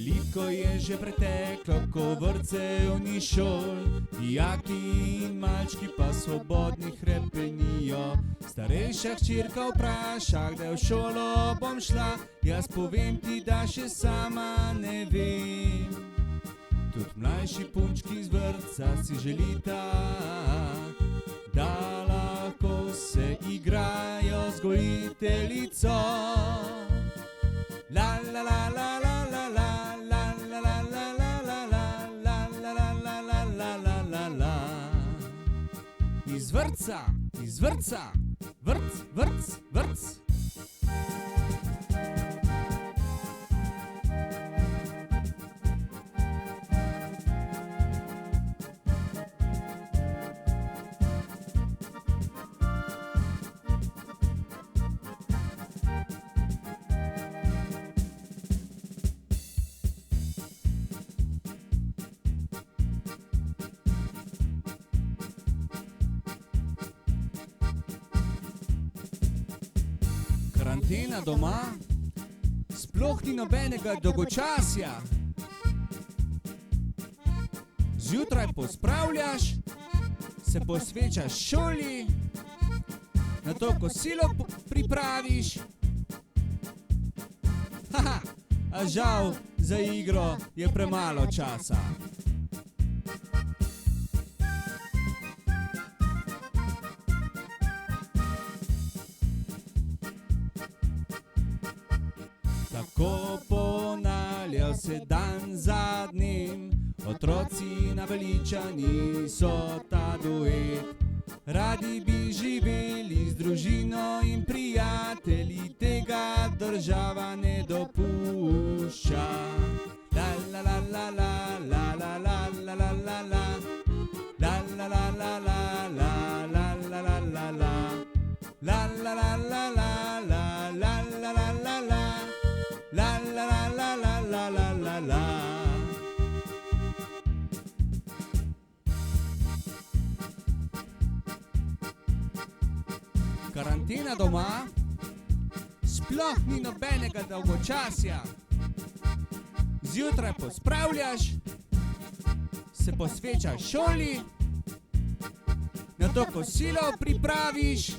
Veliko je že preteklo, ko vrtcev ni šol, dijaki in malčki pa svobodni hrepenijo. Starejša hčerka vpraša, kdaj v šolo bom šla, jaz povem ti, da še sama ne vem. Tudi mlajši punčki z vrtca si želita, da lahko se igrajo z gojiteljico. La la la la la la la la la la la la la la la la la la la la. Iz vrtca, vrtc. Karantena doma, sploh ni nobenega dolgočasja. Zjutraj pospravljaš, se posvečaš šoli, nato kosilo pripraviš. Haha, a žal za igro je premalo časa. Tako ponavlja se dan za dnem, otroci naveličani so ta duet. Radi bi živeli z družino in prijatelji, tega država ne dopušča. La la la la la la la la la la la la. La la la la la la la la la la la. La la la la la la la la la la la. La la la la la la la la la. Karantena doma, sploh ni nobenega dolgočasja. Zjutraj pospravljaš, se posvečaš šoli, nato kosilo pripraviš.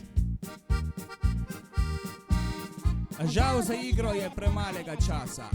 A žal za igro je premalega časa.